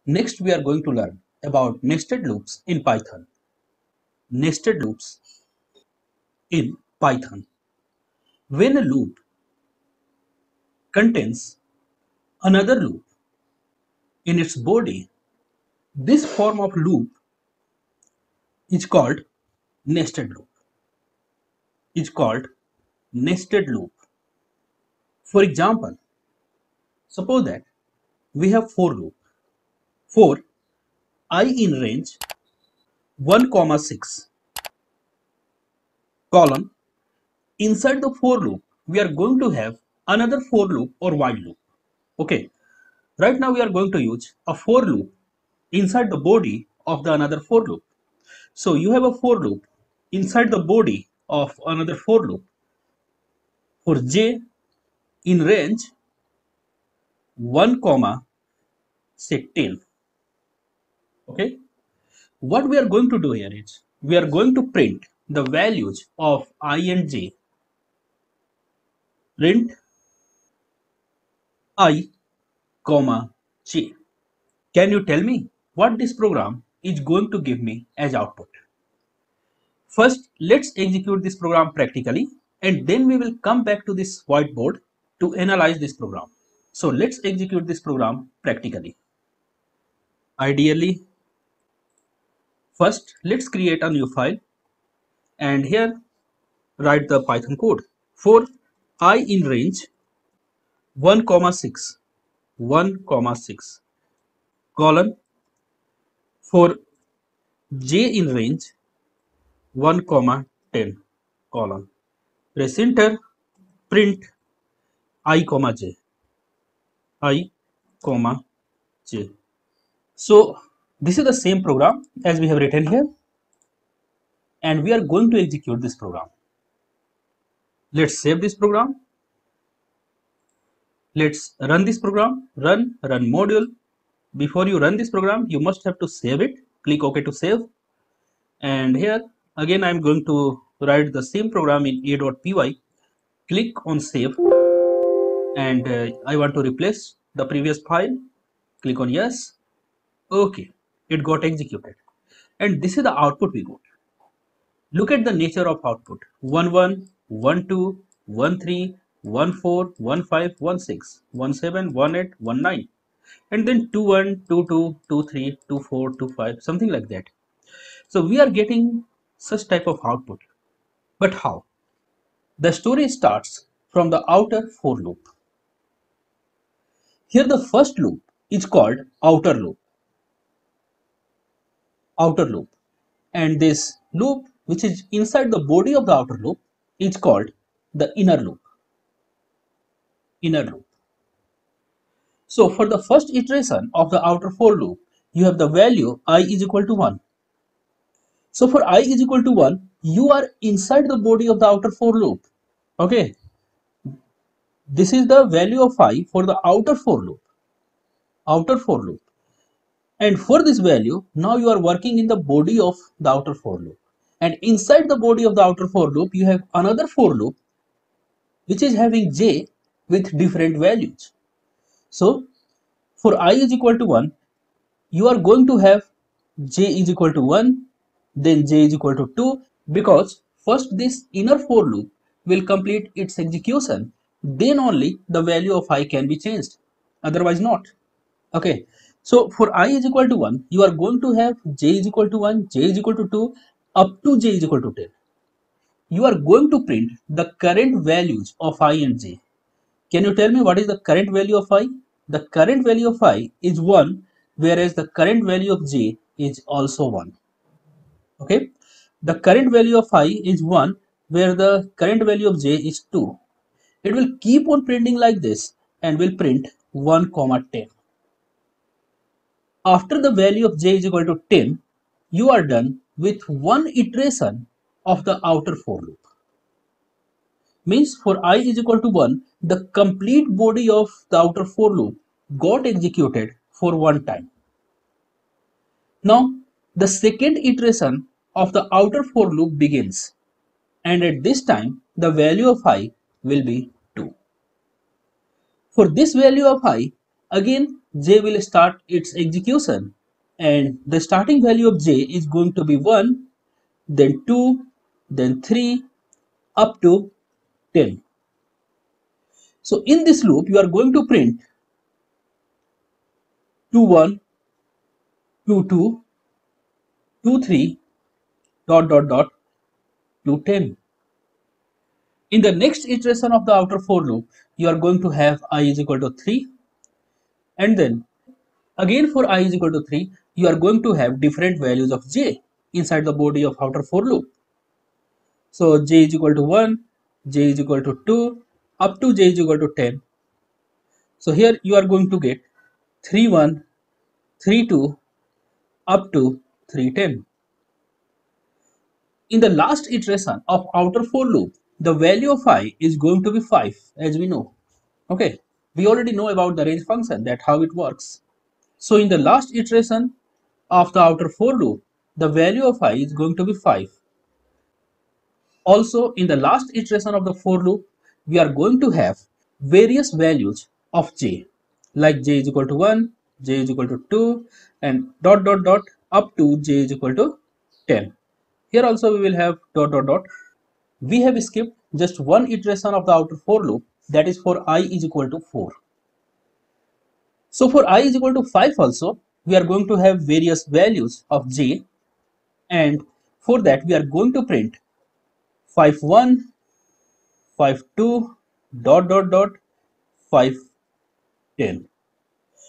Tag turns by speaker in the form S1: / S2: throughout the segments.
S1: Next, we are going to learn about nested loops in Python. Nested loops in Python. When a loop contains another loop in its body, this form of loop is called nested loop. Is called nested loop. For example, suppose that we have for loop. For I in range 1 comma 6 colon, inside the for loop we are going to have another for loop or while loop. Okay, right now we are going to use a for loop inside the body of the another for loop. So you have a for loop inside the body of another for loop for j in range 1 comma say 10. Okay, what we are going to do here is we are going to print the values of I and j. Print I comma j. Can you tell me what this program is going to give me as output? First, let's execute this program practically, and then we will come back to this whiteboard to analyze this program. So let's execute this program practically. Ideally, first let's create a new file, and here write the Python code for I in range 1 comma 6 colon, for j in range 1 comma 10 colon. Press enter. Print I comma j. So this is the same program as we have written here, and we are going to execute this program. Let's save this program. Let's run this program. Run module. Before you run this program, you must have to save it. Click OK to save. And here again I'm going to write the same program in a.py. Click on save, and I want to replace the previous file. Click on yes. Okay, it got executed, and this is the output we got. Look at the nature of output: 11, 12, 13, 14, 15, 16, 17, 18, 19, and then 21, 22, 23, 24, 25, something like that. So we are getting such type of output. But how? The story starts from the outer for loop. Here the first loop is called outer loop. Outer loop. And this loop which is inside the body of the outer loop is called the inner loop. Inner loop. So for the first iteration of the outer for loop, you have the value I is equal to 1. So for I is equal to 1, you are inside the body of the outer for loop. Okay. This is the value of I for the outer for loop. Outer for loop. And for this value, now you are working in the body of the outer for loop. And inside the body of the outer for loop, you have another for loop which is having j with different values. So for I is equal to 1, you are going to have j is equal to 1, then j is equal to 2, because first this inner for loop will complete its execution, then only the value of I can be changed, otherwise not. Okay, so for I is equal to 1, you are going to have j is equal to 1, j is equal to 2, up to j is equal to 10. You are going to print the current values of I and j. Can you tell me what is the current value of I? The current value of I is 1, whereas the current value of j is also 1. Okay, the current value of I is 1, where the current value of j is 2. It will keep on printing like this and will print 1 comma 10. After the value of j is equal to 10, you are done with one iteration of the outer for loop. Means for I is equal to 1, the complete body of the outer for loop got executed for one time. Now the second iteration of the outer for loop begins, and at this time the value of I will be 2. For this value of I again j will start its execution, and the starting value of j is going to be 1, then 2, then 3, up to 10. So in this loop you are going to print 21, 22, 23, dot dot dot to 10. In the next iteration of the outer for loop, you are going to have I is equal to 3, and then again for I is equal to 3, you are going to have different values of j inside the body of outer for loop. So j is equal to 1, j is equal to 2, up to j is equal to 10. So here you are going to get 3 1, 3 2, up to 310. In the last iteration of outer for loop, the value of I is going to be 5, as we know. Okay, we already know about the range function, that how it works. So in the last iteration of the outer for loop, the value of I is going to be 5. Also in the last iteration of the for loop, we are going to have various values of j, like j is equal to 1, j is equal to 2, and dot dot dot up to j is equal to 10. Here also we will have dot dot dot. We have skipped just one iteration of the outer for loop, that is for I is equal to 4. So for I is equal to 5 also, we are going to have various values of j, and for that we are going to print 5 1, 5 2, dot dot dot 5 10.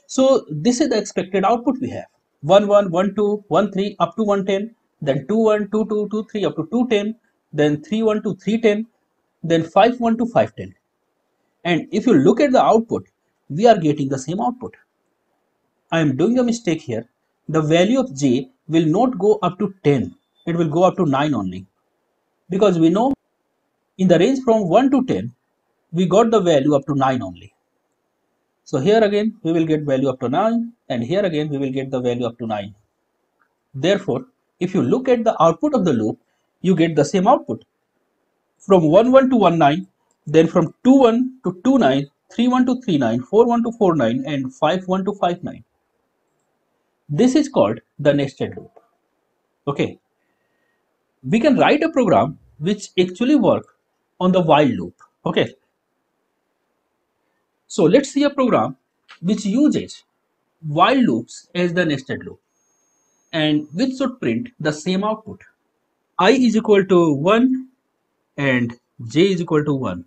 S1: So this is the expected output we have: 1 1 1 2 1 3 up to 110, then 2 1 2 2 2 3 up to 210, then 3 1 to 310, then 5 1 to 510. And if you look at the output, we are getting the same output. I am doing a mistake here. The value of j will not go up to 10, it will go up to 9 only, because we know in the range from 1 to 10 we got the value up to 9 only. So here again we will get value up to 9, and here again we will get the value up to 9. Therefore if you look at the output of the loop, you get the same output from 1 1 to 1 9, then from 2 1 to 2 9, 3 1 to 3 9, 4 1 to 4 9, and 5 1 to 5 9. This is called the nested loop. Okay, we can write a program which actually work on the while loop. Okay, so let's see a program which uses while loops as the nested loop, and which should print the same output: I is equal to 1 and j is equal to 1.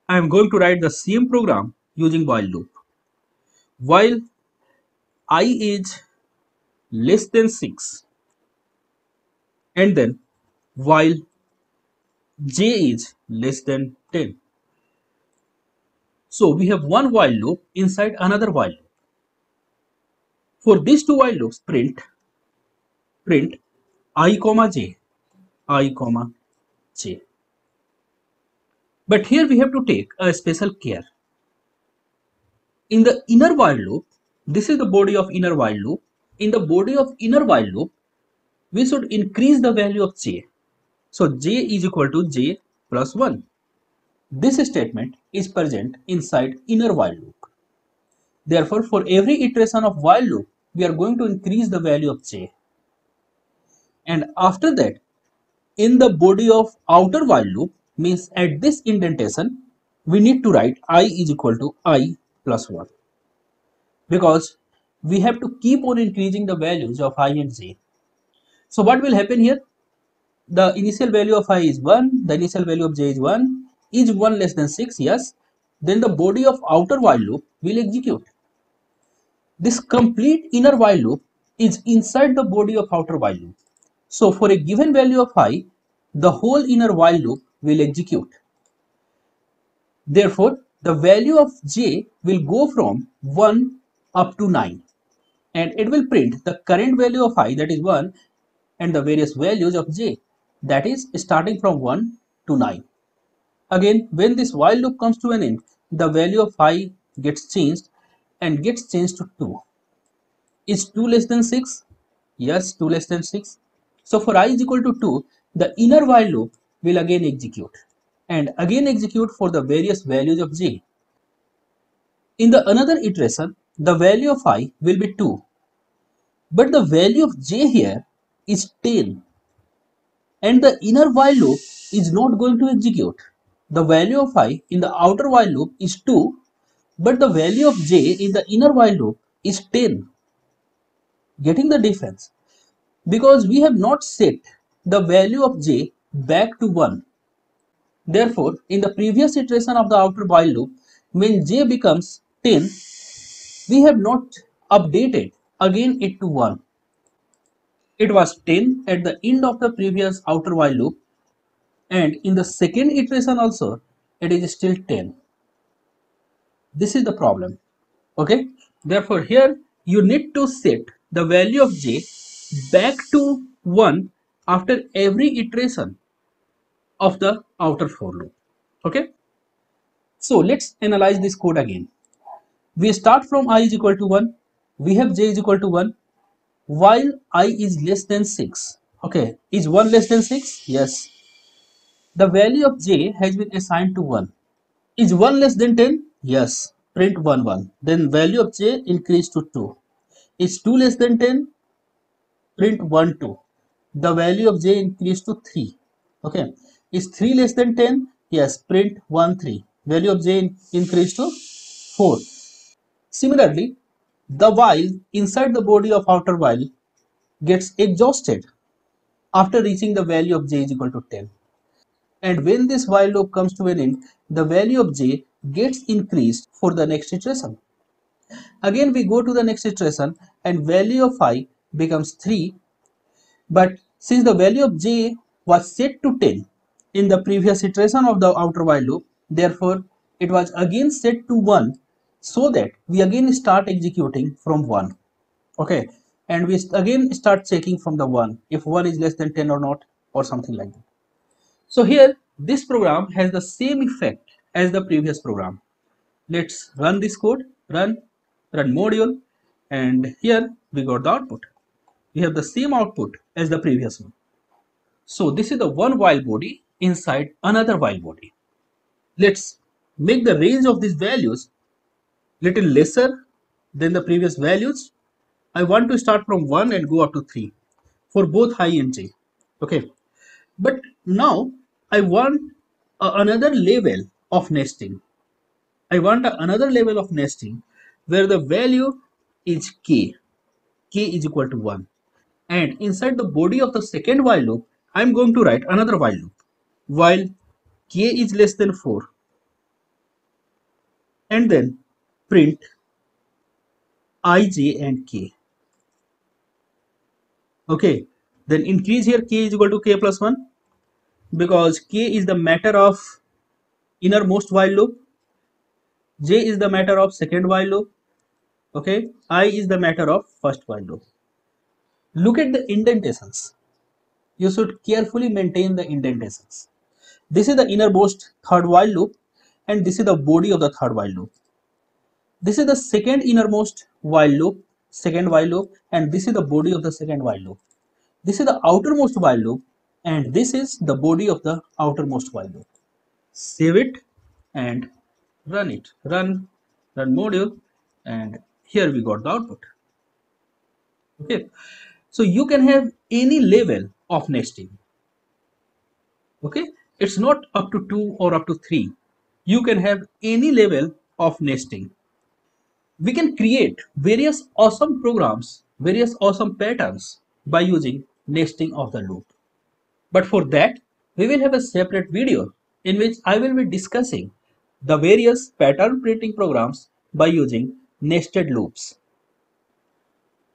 S1: I am going to write the same program using while loop. While I is less than 6, and then while j is less than 10. So we have one while loop inside another while loop. For these two while loops, print I comma j, I comma j. But here we have to take a special care. In the inner while loop, this is the body of inner while loop. In the body of inner while loop, we should increase the value of j. So j is equal to j plus 1. This statement is present inside inner while loop. Therefore, for every iteration of while loop, we are going to increase the value of j. And after that, in the body of outer while loop, means at this indentation, we need to write I is equal to I plus 1. Because we have to keep on increasing the values of I and j. So what will happen here? The initial value of I is 1, the initial value of j is 1. Is 1 less than 6? Yes. Then the body of outer while loop will execute. This complete inner while loop is inside the body of outer while loop. So for a given value of I, the whole inner while loop will execute. Therefore, the value of j will go from 1 up to 9, and it will print the current value of I, that is 1, and the various values of j, that is starting from 1 to 9. Again, when this while loop comes to an end, the value of I gets changed and gets changed to 2. Is 2 less than 6? Yes, 2 less than 6. So for I is equal to 2, the inner while loop will again execute, and again execute for the various values of j. In the another iteration, the value of I will be 2, but the value of j here is 10, and the inner while loop is not going to execute. The value of I in the outer while loop is 2, but the value of j in the inner while loop is 10. Getting the difference? Because we have not set the value of j back to 1. Therefore, in the previous iteration of the outer while loop, when j becomes 10, we have not updated again it to 1. It was 10 at the end of the previous outer while loop, and in the second iteration also it is still 10. This is the problem. Okay, therefore here you need to set the value of j back to 1 after every iteration of the outer for loop. Okay, so let's analyze this code again. We start from I is equal to 1, we have j is equal to 1 while I is less than 6. Okay, is 1 less than 6? Yes. The value of j has been assigned to 1. Is 1 less than 10? Yes. Print 1 1. Then value of j increased to 2. Is 2 less than 10? Print 1 2. The value of j increased to 3. Okay. Is 3 less than 10? Yes. Print 1 3. Value of j increased to 4. Similarly, the while inside the body of outer while gets exhausted after reaching the value of j is equal to 10. And when this while loop comes to an end, the value of j gets increased for the next iteration. Again we go to the next iteration and value of I becomes 3, but since the value of j was set to 10 in the previous iteration of the outer while loop, therefore it was again set to 1, so that we again start executing from 1. Okay, and we again start checking from the 1 if 1 is less than 10 or not, or something like that. So here this program has the same effect as the previous program. Let's run this code, run module, and here we got the output. We have the same output as the previous one. So this is the one while body inside another while body. Let's make the range of these values little lesser than the previous values. I want to start from 1 and go up to 3 for both I and j. Okay, but now I want another level of nesting. I want another level of nesting where the value is k. K is equal to 1. And inside the body of the second while loop, I am going to write another while loop. While k is less than 4. And then print I, j and k. Okay. Then increase here k is equal to k plus 1. Because k is the matter of innermost while loop. J is the matter of second while loop. Okay. I is the matter of first while loop. Look at the indentations. You should carefully maintain the indentations. This is the innermost third while loop, and this is the body of the third while loop. This is the second innermost while loop, second while loop, and this is the body of the second while loop. This is the outermost while loop, and this is the body of the outermost while loop. Save it and run it. Run module, and here we got the output. Okay, so you can have any level of nesting. Okay, it's not up to 2 or up to 3. You can have any level of nesting. We can create various awesome programs, various awesome patterns by using nesting of the loop. But for that, we will have a separate video in which I will be discussing the various pattern printing programs by using nested loops.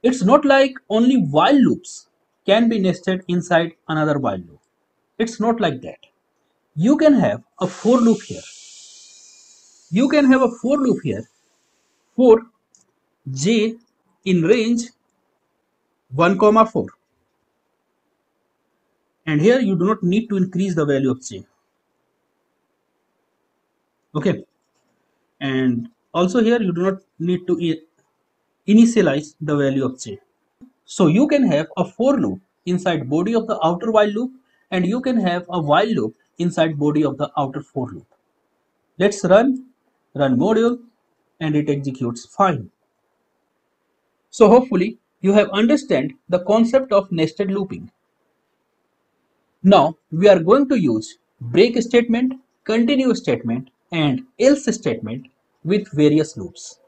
S1: It's not like only while loops can be nested inside another while loop. It's not like that. You can have a for loop here. You can have a for loop here for j in range 1 comma 4, and here you do not need to increase the value of j. Okay, and also here you do not need to initialize the value of j. So you can have a for loop inside body of the outer while loop, and you can have a while loop inside body of the outer for loop. Let's run module, and it executes fine. So hopefully you have understand the concept of nested looping. Now we are going to use break statement, continue statement and else statement with various loops.